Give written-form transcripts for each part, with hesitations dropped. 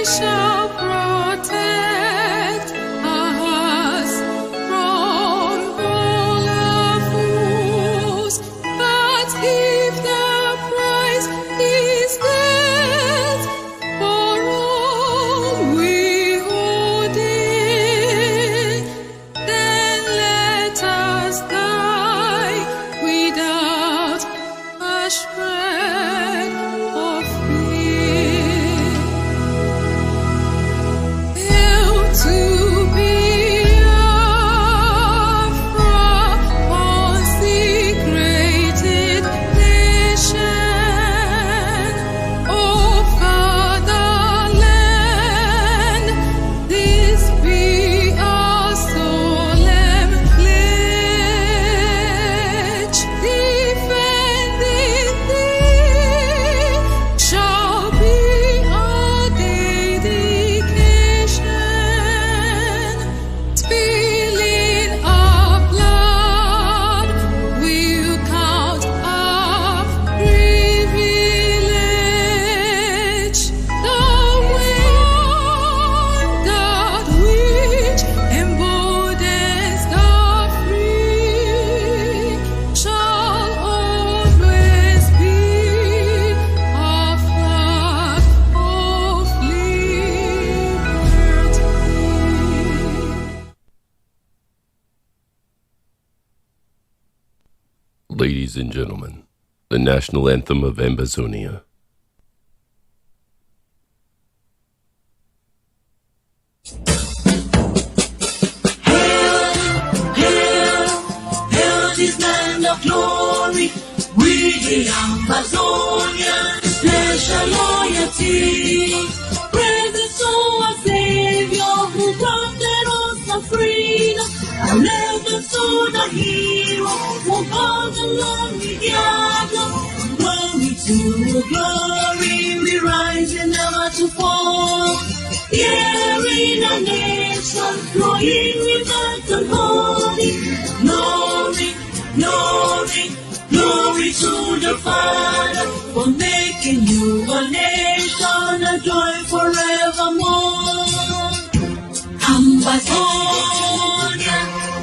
shall protect us from all our foes, but if the price is death for all we hold dear, then let us die without a shred of fear. Hail to Biafra, consecrated nation. O fatherland, this be our solemn pledge. Defending thee shall be our dedication. Spilling our blood will count our privilege. The wonder which emboldens the free shall always be our flag of liberty. Ladies and gentlemen, the national anthem of Ambazonia. Hail this land of glory, we the Ambazonians, special loyalty. Praise to our Savior who granted us the freedom, and legends to the hero who brought the lonely gather. Glory to glory, we rise and never to fall. Here in a nation, flowing with earth and holy. Glory, glory, glory to the Father for making you a nation, a joy forevermore. Ambazonia,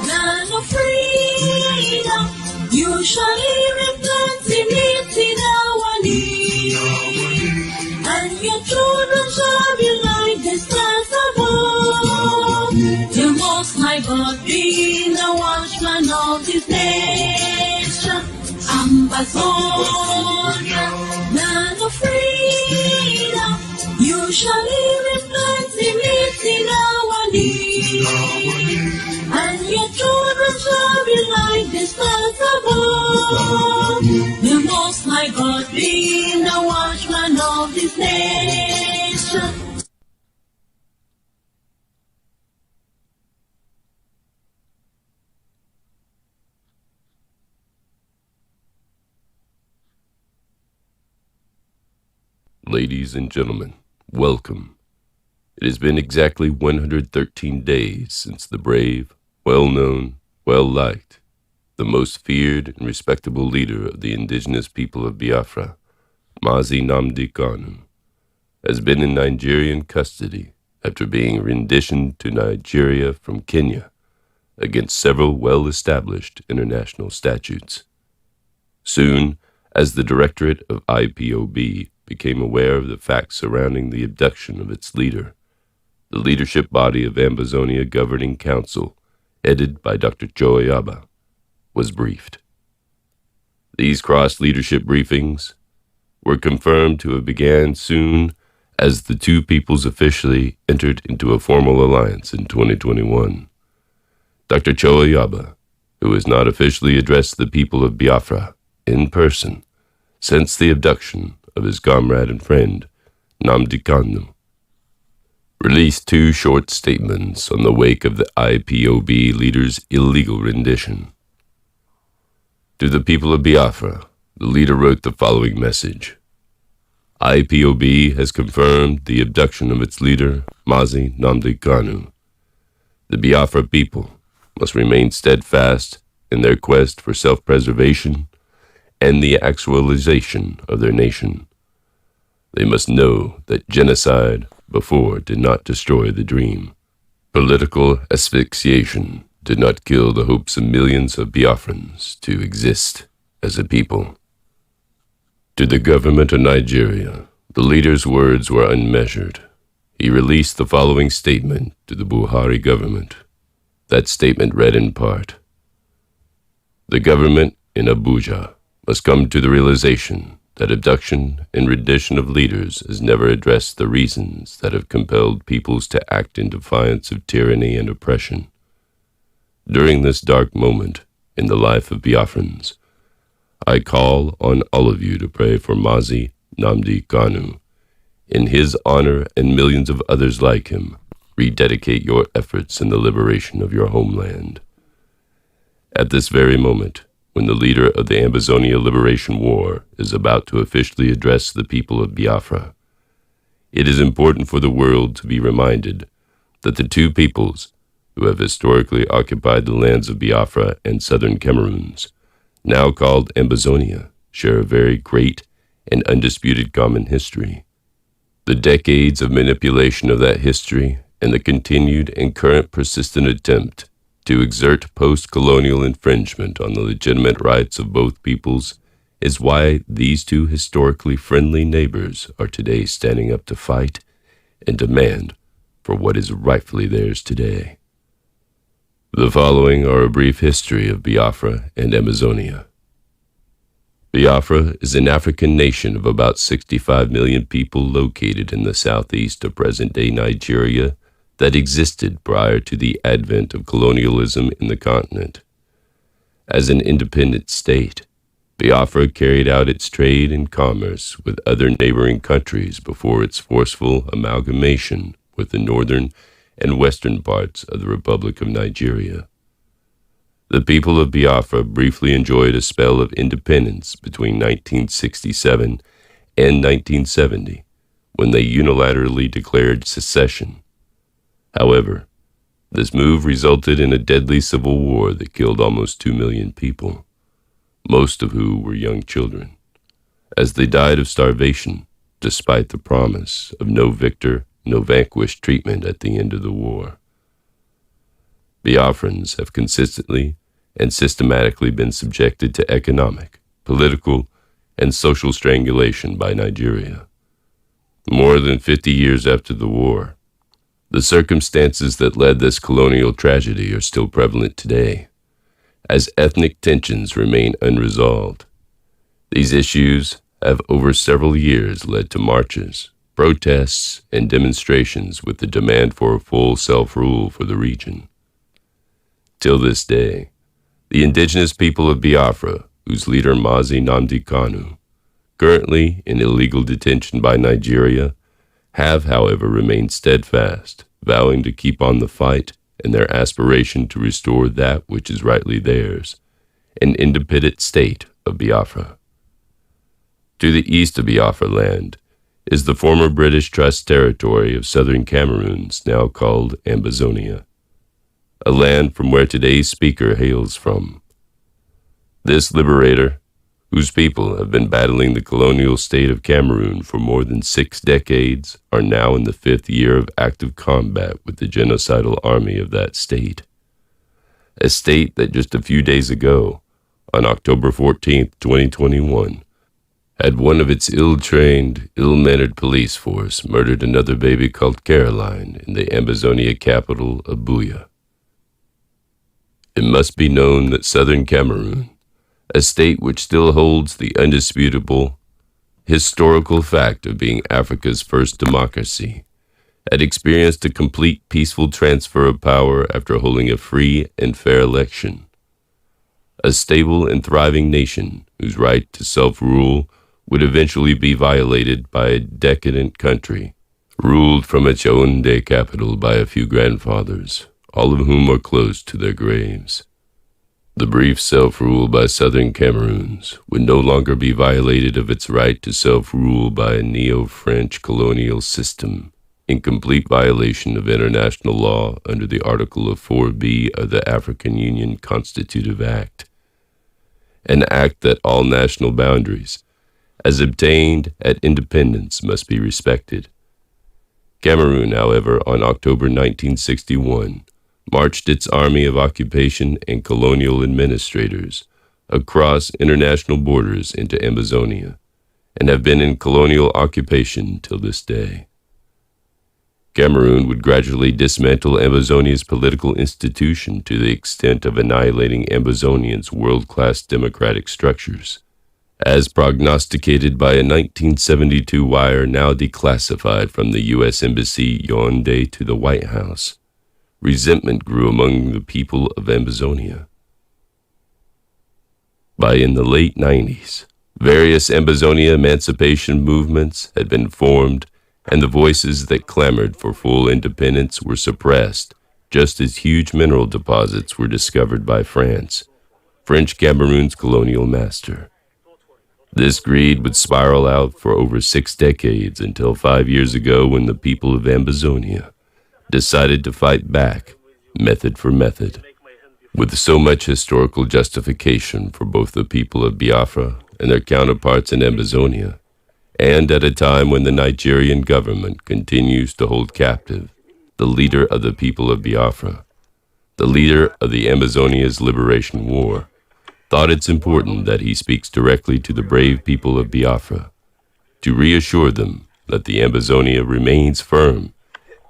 land of freedom, you shall live in plenty, meet in our need, and your children shall be like the stars above. The Most High God be the watchman of this nation. Ambazonia, land of freedom, you shall live in plenty, meet in our need, and your children shall be like the stars above. The Most High God be the watchman of this nation. Ladies and gentlemen, welcome. It has been exactly 113 days since the brave, well-known, well-liked, the most feared and respectable leader of the indigenous people of Biafra, Mazi Nnamdi Kanu, has been in Nigerian custody after being renditioned to Nigeria from Kenya against several well-established international statutes. Soon, as the Directorate of IPOB became aware of the facts surrounding the abduction of its leader, the leadership body of Ambazonia Governing Council, headed by Dr. Ayaba, was briefed. These cross-leadership briefings were confirmed to have began soon as the two peoples officially entered into a formal alliance in 2021. Dr. Ayaba, who has not officially addressed the people of Biafra in person since the abduction of his comrade and friend, Nnamdi Kanu, released two short statements on the wake of the IPOB leader's illegal rendition. To the people of Biafra, the leader wrote the following message. IPOB has confirmed the abduction of its leader, Mazi Nnamdi Kanu. The Biafra people must remain steadfast in their quest for self-preservation and the actualization of their nation. They must know that genocide, before did not destroy the dream. Political asphyxiation did not kill the hopes of millions of Biafrans to exist as a people. To the government of Nigeria, the leader's words were unmeasured. He released the following statement to the Buhari government. That statement read in part, "The government in Abuja must come to the realization that abduction and rendition of leaders has never addressed the reasons that have compelled peoples to act in defiance of tyranny and oppression. During this dark moment in the life of Biafrans, I call on all of you to pray for Mazi Nnamdi Kanu. In his honor and millions of others like him, rededicate your efforts in the liberation of your homeland." At this very moment, when the leader of the Amazonia Liberation War is about to officially address the people of Biafra, it is important for the world to be reminded that the two peoples who have historically occupied the lands of Biafra and southern Cameroons, now called Amazonia, share a very great and undisputed common history. The decades of manipulation of that history and the continued and current persistent attempt to exert post-colonial infringement on the legitimate rights of both peoples is why these two historically friendly neighbors are today standing up to fight and demand for what is rightfully theirs today. The following are a brief history of Biafra and Amazonia. Biafra is an African nation of about 65 million people located in the southeast of present-day Nigeria that existed prior to the advent of colonialism in the continent. As an independent state, Biafra carried out its trade and commerce with other neighboring countries before its forceful amalgamation with the northern and western parts of the Republic of Nigeria. The people of Biafra briefly enjoyed a spell of independence between 1967 and 1970, when they unilaterally declared secession. However, this move resulted in a deadly civil war that killed almost 2 million people, most of who were young children, as they died of starvation despite the promise of no victor, no vanquished treatment at the end of the war. Biafrans have consistently and systematically been subjected to economic, political, and social strangulation by Nigeria. More than 50 years after the war, the circumstances that led this colonial tragedy are still prevalent today, as ethnic tensions remain unresolved. These issues have over several years led to marches, protests, and demonstrations with the demand for a full self-rule for the region. Till this day, the indigenous people of Biafra, whose leader Mazi Nnamdi Kanu, currently in illegal detention by Nigeria, have, however, remained steadfast, vowing to keep on the fight in their aspiration to restore that which is rightly theirs, an independent state of Biafra. To the east of Biafra land is the former British Trust territory of southern Cameroons, now called Amazonia, a land from where today's speaker hails from. This liberator, whose people have been battling the colonial state of Cameroon for more than 6 decades, are now in the 5th year of active combat with the genocidal army of that state. A state that just a few days ago, on October 14, 2021, had one of its ill-trained, ill-mannered police force murdered another baby called Caroline in the Amazonia capital, Abuja. It must be known that southern Cameroon, a state which still holds the undisputable historical fact of being Africa's first democracy, had experienced a complete peaceful transfer of power after holding a free and fair election. A stable and thriving nation whose right to self-rule would eventually be violated by a decadent country, ruled from its Yaoundé capital by a few grandfathers, all of whom are close to their graves. The brief self-rule by southern Cameroons would no longer be violated of its right to self-rule by a neo-French colonial system, in complete violation of international law under the Article of 4B of the African Union Constitutive Act, an act that all national boundaries, as obtained at independence, must be respected. Cameroon, however, on October 1961, marched its army of occupation and colonial administrators across international borders into Amazonia, and have been in colonial occupation till this day. Cameroon would gradually dismantle Amazonia's political institution to the extent of annihilating Amazonians' world-class democratic structures. As prognosticated by a 1972 wire now declassified from the U.S. Embassy Yaoundé to the White House, resentment grew among the people of Amazonia. In the late 90s, various Amazonia emancipation movements had been formed, and the voices that clamored for full independence were suppressed, just as huge mineral deposits were discovered by France, French Cameroon's colonial master. This greed would spiral out for over 6 decades until 5 years ago, when the people of Amazonia decided to fight back, method for method. With so much historical justification for both the people of Biafra and their counterparts in Amazonia, and at a time when the Nigerian government continues to hold captive the leader of the people of Biafra, the leader of the Amazonia's Liberation War, thought it's important that he speaks directly to the brave people of Biafra to reassure them that the Amazonia remains firm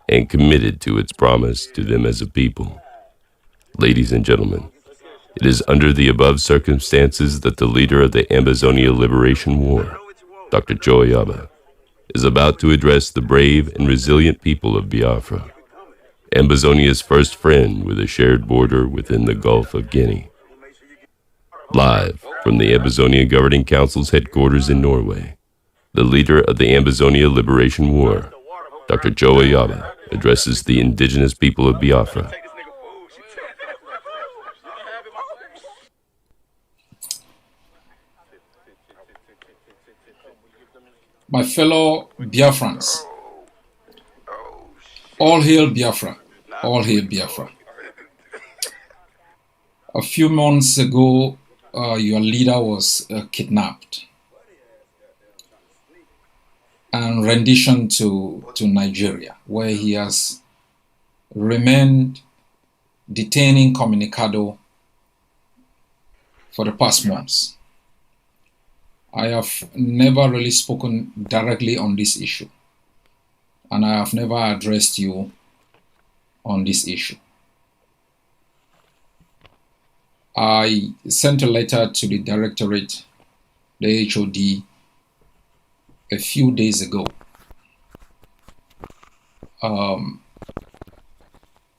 and committed to its promise to them as a people. Ladies and gentlemen, it is under the above circumstances that the leader of the Amazonia Liberation War, Dr. Joe Ayaba, is about to address the brave and resilient people of Biafra, Amazonia's first friend with a shared border within the Gulf of Guinea. Live from the Amazonia Governing Council's headquarters in Norway, the leader of the Amazonia Liberation War, Dr. Joe Ayaba, addresses the indigenous people of Biafra. My fellow Biafrans, all hail Biafra, all hail Biafra. A few months ago, your leader was kidnapped and renditioned to Nigeria, where he has remained detaining communicado for the past months. I have never really spoken directly on this issue, and I have never addressed you on this issue. I sent a letter to the directorate, the HOD, a few days ago,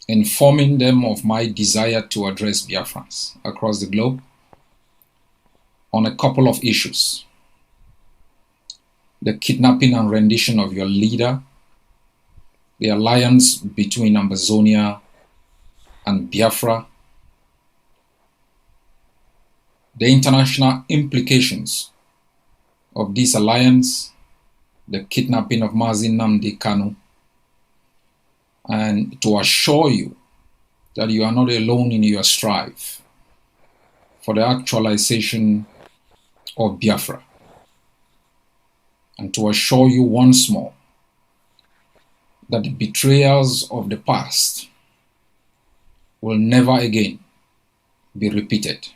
informing them of my desire to address Biafrans across the globe on a couple of issues: the kidnapping and rendition of your leader, the alliance between Amazonia and Biafra, the international implications of this alliance, the kidnapping of Mazi Nnamdi Kanu, and to assure you that you are not alone in your strive for the actualization of Biafra, and to assure you once more that the betrayals of the past will never again be repeated.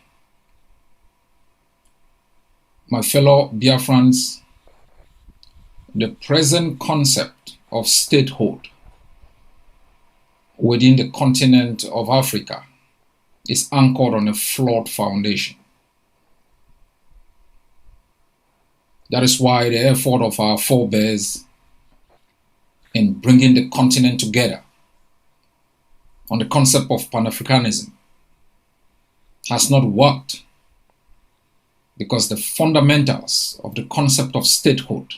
My fellow Biafrans, the present concept of statehood within the continent of Africa is anchored on a flawed foundation. That is why the effort of our forebears in bringing the continent together on the concept of Pan-Africanism has not worked, because the fundamentals of the concept of statehood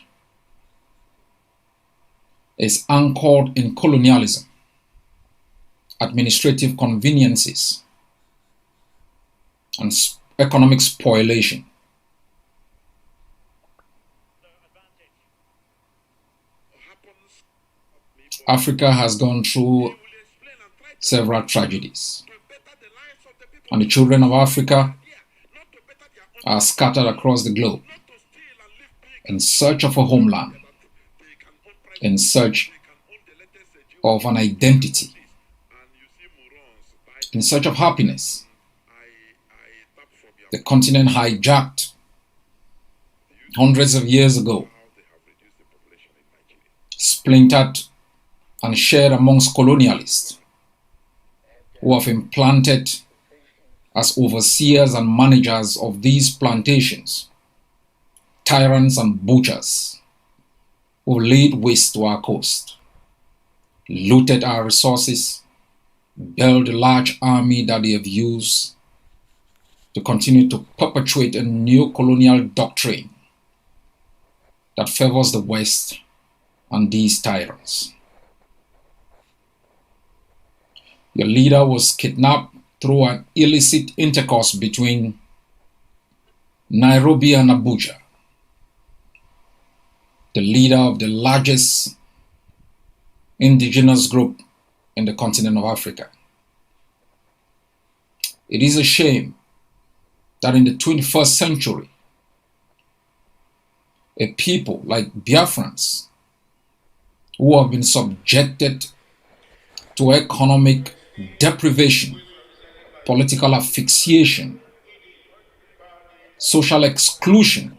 is anchored in colonialism, administrative conveniences, and economic spoliation. Africa has gone through several tragedies, and the children of Africa are scattered across the globe in search of a homeland, in search of an identity, in search of happiness. The continent hijacked hundreds of years ago, splintered and shared amongst colonialists who have implanted as overseers and managers of these plantations, tyrants and butchers who laid waste to our coast, looted our resources, built a large army that they have used to continue to perpetuate a neo-colonial doctrine that favors the West and these tyrants. Your leader was kidnapped through an illicit intercourse between Nairobi and Abuja, the leader of the largest indigenous group in the continent of Africa. It is a shame that in the 21st century, a people like Biafrans, who have been subjected to economic deprivation, political asphyxiation, social exclusion,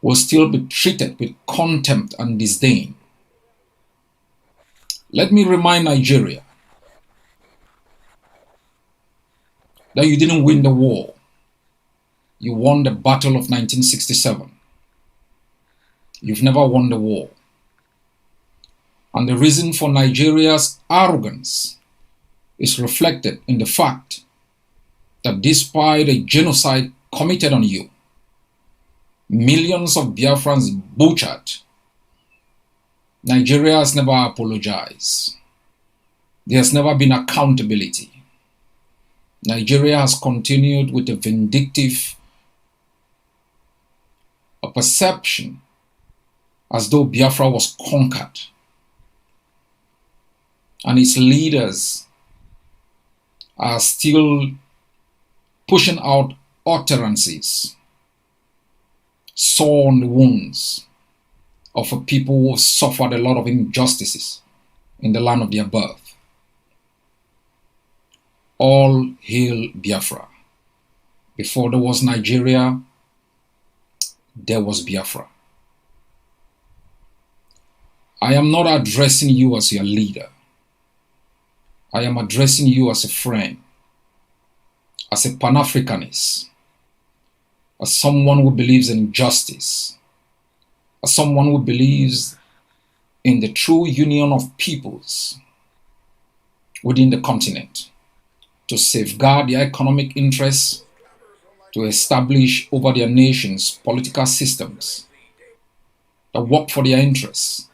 will still be treated with contempt and disdain. Let me remind Nigeria that you didn't win the war. You won the battle of 1967. You've never won the war. And the reason for Nigeria's arrogance is reflected in the fact that despite a genocide committed on you, millions of Biafrans butchered, Nigeria has never apologized. There has never been accountability. Nigeria has continued with a vindictive perception as though Biafra was conquered, and its leaders are still pushing out utterances, sore on the wounds of a people who have suffered a lot of injustices in the land of their birth. All hail Biafra. Before there was Nigeria, there was Biafra. I am not addressing you as your leader. I am addressing you as a friend, as a Pan-Africanist, as someone who believes in justice, as someone who believes in the true union of peoples within the continent to safeguard their economic interests, to establish over their nations political systems that work for their interests,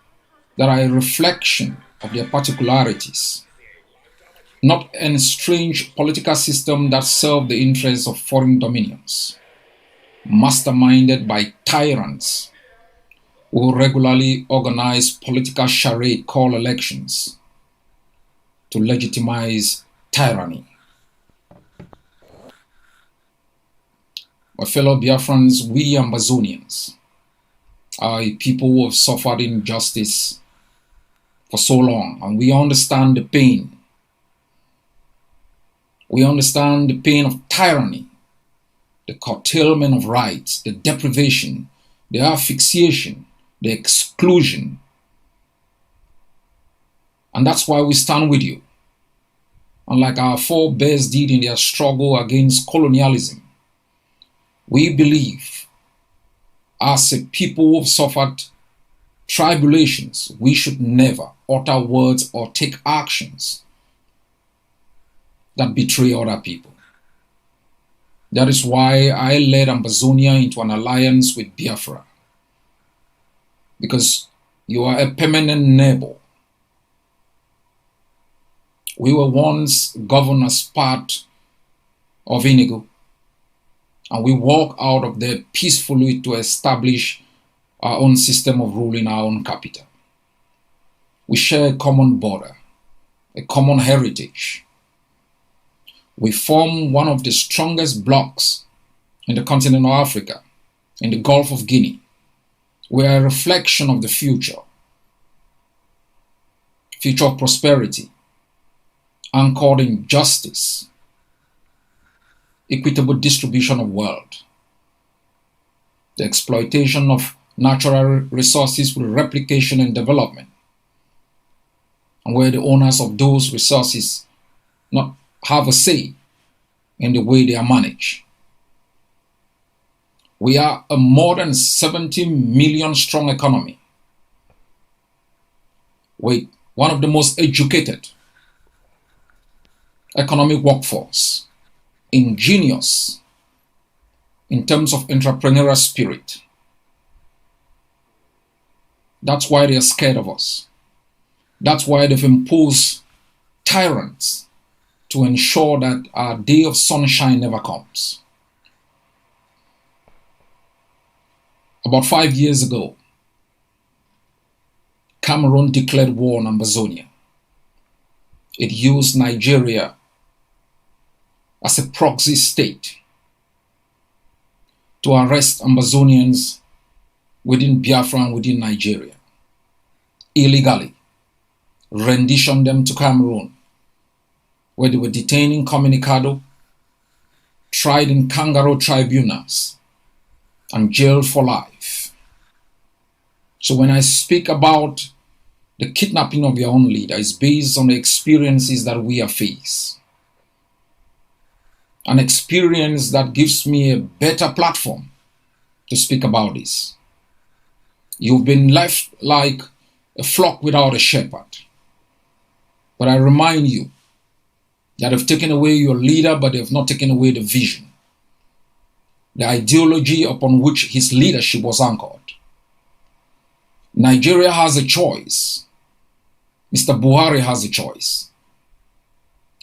that are a reflection of their particularities, not an strange political system that serve the interests of foreign dominions, masterminded by tyrants who regularly organize political charade called elections to legitimize tyranny. My fellow Biafrans, we Amazonians are a people who have suffered injustice for so long, and we understand the pain. We understand the pain of tyranny, the curtailment of rights, the deprivation, the asphyxiation, the exclusion. And that's why we stand with you. And like our forebears did in their struggle against colonialism, we believe as a people who have suffered tribulations, we should never utter words or take actions that betray other people. That is why I led Amazonia into an alliance with Biafra, because you are a permanent neighbor. We were once governed as part of Inigo, and we walk out of there peacefully to establish our own system of rule in our own capital. We share a common border, a common heritage. We form one of the strongest blocs in the continent of Africa, in the Gulf of Guinea. We are a reflection of the future. future of prosperity, anchored in justice, equitable distribution of wealth, the exploitation of natural resources with replication and development, and where the owners of those resources not have a say in the way they are managed. We are a more than 70 million strong economy with one of the most educated economic workforce, ingenious in terms of entrepreneurial spirit. That's why they are scared of us. That's why they've imposed tyrants to ensure that our day of sunshine never comes. About 5 years ago, Cameroon declared war on Ambazonia. It used Nigeria as a proxy state to arrest Ambazonians within Biafra and within Nigeria, illegally, rendition them to Cameroon, where they were detained incommunicado, tried in kangaroo tribunals, and jailed for life. So when I speak about the kidnapping of your own leader, it's based on the experiences that we have faced. An experience that gives me a better platform to speak about this. You've been left like a flock without a shepherd. But I remind you that they've taken away your leader, but they've not taken away the vision, the ideology upon which his leadership was anchored. Nigeria has a choice. Mr. Buhari has a choice.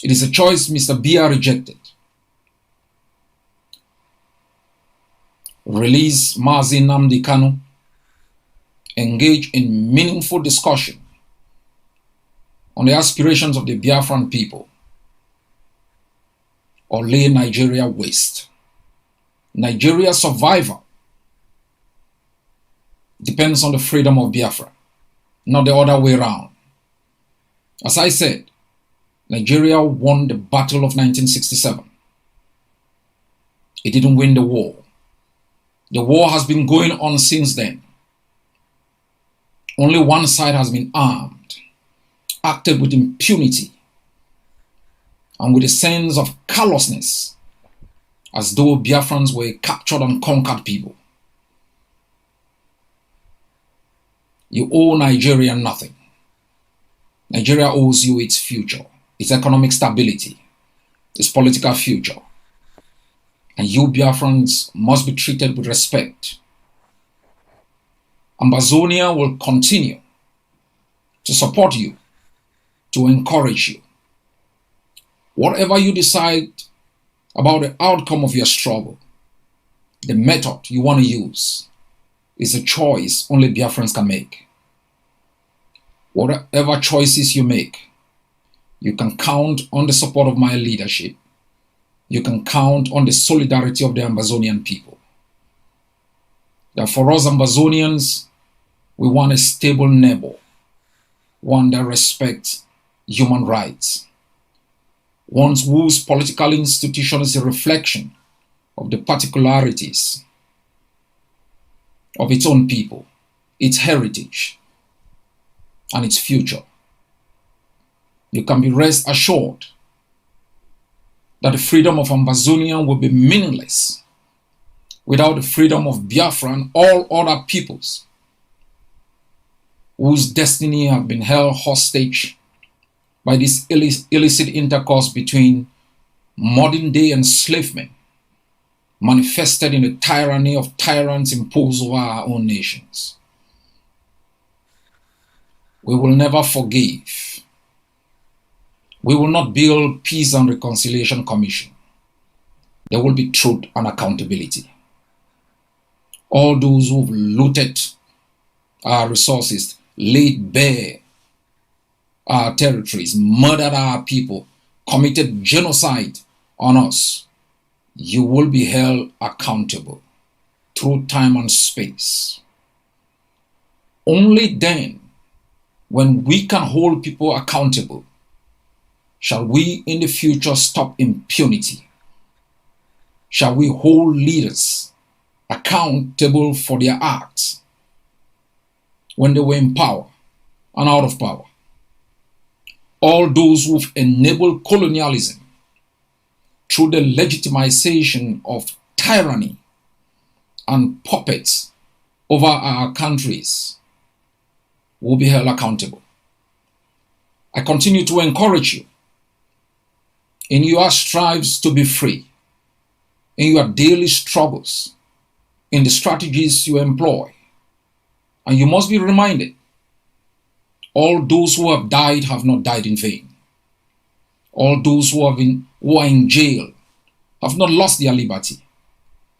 It is a choice Mr. Biya rejected. Release Mazi Nnamdi Kanu. Engage in meaningful discussion on the aspirations of the Biafran people, or lay Nigeria waste. Nigeria's survival depends on the freedom of Biafra, not the other way around. As I said, Nigeria won the Battle of 1967. It didn't win the war. The war has been going on since then. Only one side has been armed, acted with impunity, and with a sense of callousness, as though Biafrans were captured and conquered people. You owe Nigeria nothing. Nigeria owes you its future, its economic stability, its political future. And you Biafrans must be treated with respect. Ambazonia will continue to support you, to encourage you. Whatever you decide about the outcome of your struggle, the method you want to use is a choice only Biafrans can make. Whatever choices you make, you can count on the support of my leadership. You can count on the solidarity of the Ambazonian people. That for us Ambazonians, we want a stable neighbor, one that respects human rights, one whose political institution is a reflection of the particularities of its own people, its heritage, and its future. You can be rest assured that the freedom of Ambazonia will be meaningless without the freedom of Biafra and all other peoples whose destiny have been held hostage by this illicit intercourse between modern-day enslavement manifested in the tyranny of tyrants imposed over our own nations. We will never forgive. We will not build Peace and Reconciliation Commission. There will be truth and accountability. All those who've looted our resources, laid bare our territories, murdered our people, committed genocide on us, you will be held accountable through time and space. Only then when we can hold people accountable, shall we in the future stop impunity? Shall we hold leaders accountable for their acts when they were in power and out of power? All those who've enabled colonialism through the legitimization of tyranny and puppets over our countries will be held accountable. I continue to encourage you in your strives to be free, in your daily struggles, in the strategies you employ. And you must be reminded, all those who have died have not died in vain. All those who are in jail have not lost their liberty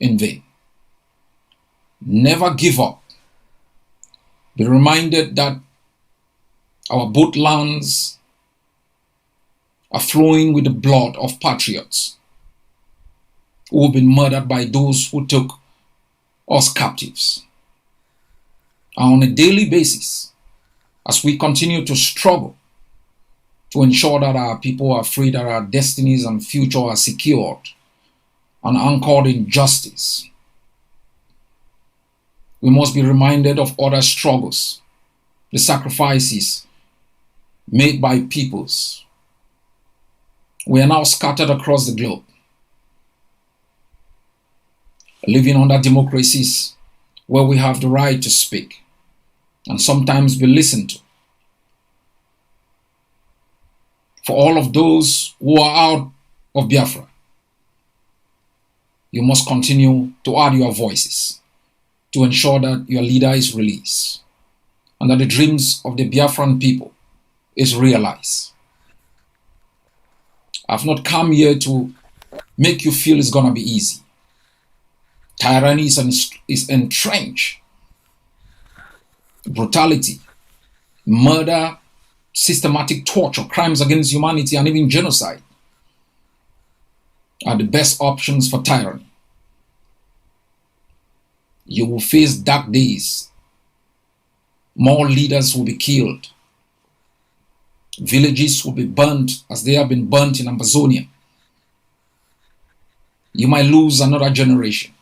in vain. Never give up. Be reminded that our both lands are flowing with the blood of patriots who have been murdered by those who took us captives. And on a daily basis, as we continue to struggle to ensure that our people are free, that our destinies and future are secured and anchored in justice, we must be reminded of other struggles, the sacrifices made by peoples. We are now scattered across the globe, living under democracies where we have the right to speak and sometimes be listened to. For all of those who are out of Biafra, you must continue to add your voices to ensure that your leader is released and that the dreams of the Biafran people is realized. I've not come here to make you feel it's going to be easy. Tyranny is entrenched. Brutality, murder, systematic torture, crimes against humanity, and even genocide are the best options for tyranny. You will face dark days. More leaders will be killed. Villages will be burnt as they have been burnt in Amazonia. You might lose another generation.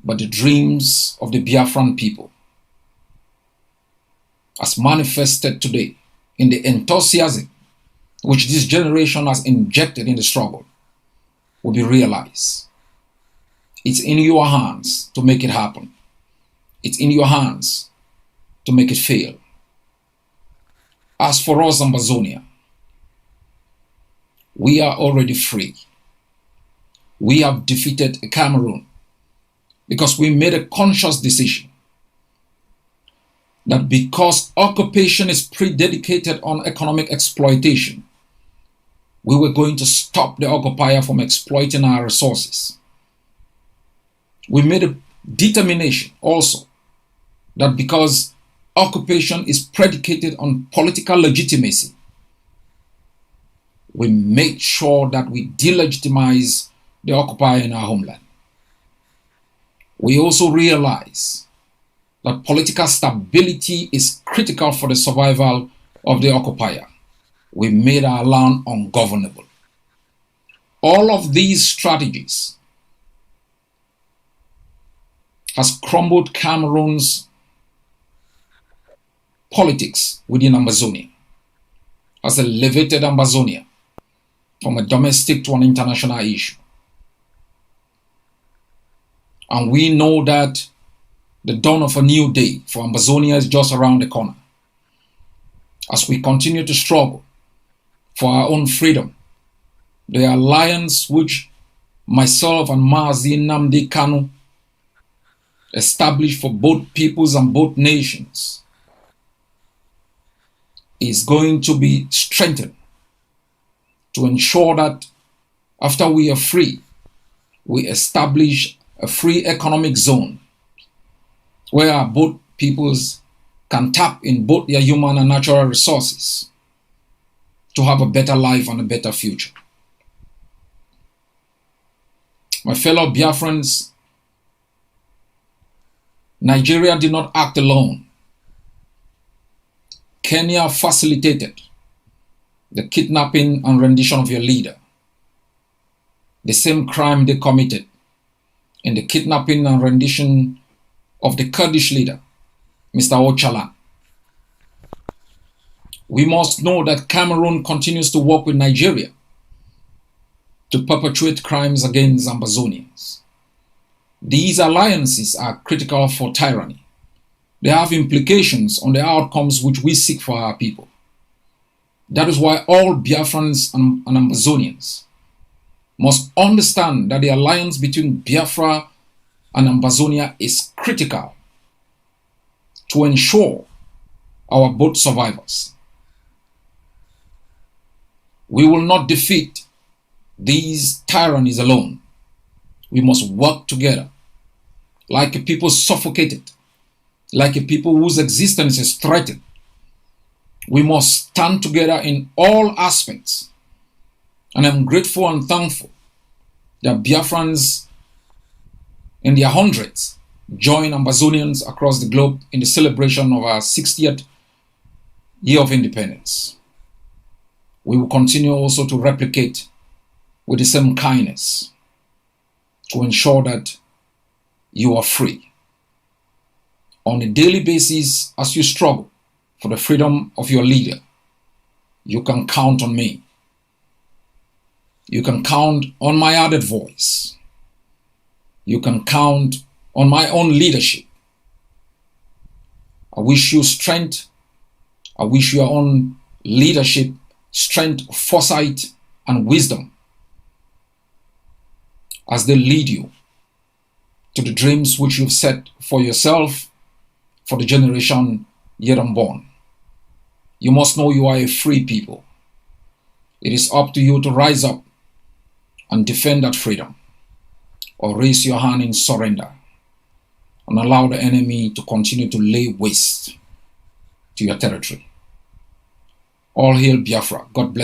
But the dreams of the Biafran people, as manifested today in the enthusiasm which this generation has injected in the struggle, will be realized. It's in your hands to make it happen. It's in your hands to make it fail. As for us, Amazonia, we are already free. We have defeated Cameroon because we made a conscious decision that because occupation is predicated on economic exploitation, we were going to stop the occupier from exploiting our resources. We made a determination also that because occupation is predicated on political legitimacy, we make sure that we delegitimize the occupier in our homeland. We also realize that political stability is critical for the survival of the occupier. We made our land ungovernable. All of these strategies has crumbled Cameroon's politics within Amazonia, has elevated Amazonia from a domestic to an international issue. And we know that the dawn of a new day for Amazonia is just around the corner. As we continue to struggle for our own freedom, the alliance which myself and Mazi, Nnamdi, Kanu established for both peoples and both nations is going to be strengthened to ensure that after we are free, we establish a free economic zone where our both peoples can tap in both their human and natural resources to have a better life and a better future. My fellow Biafrans, Nigeria did not act alone Kenya facilitated the kidnapping and rendition of your leader. The same crime they committed in the kidnapping and rendition of the Kurdish leader, Mr. Öcalan. We must know that Cameroon continues to work with Nigeria to perpetuate crimes against Ambazonians. These alliances are critical for tyranny. They have implications on the outcomes which we seek for our people. That is why all Biafrans and Ambazonians must understand that the alliance between Biafra and Ambazonia is critical to ensure our both survivors. We will not defeat these tyrannies alone. We must work together like a people suffocated, like a people whose existence is threatened. We must stand together in all aspects. And I'm grateful and thankful that Biafrans in their hundreds join Ambazonians across the globe in the celebration of our 60th year of independence. We will continue also to replicate with the same kindness to ensure that you are free. On a daily basis, as you struggle for the freedom of your leader, you can count on me. You can count on my added voice. You can count on my own leadership. I wish you strength. I wish your own leadership, strength, foresight, and wisdom as they lead you to the dreams which you've set for yourself, for the generation yet unborn. You must know you are a free people. It is up to you to rise up and defend that freedom, or raise your hand in surrender and allow the enemy to continue to lay waste to your territory. All hail Biafra. God bless.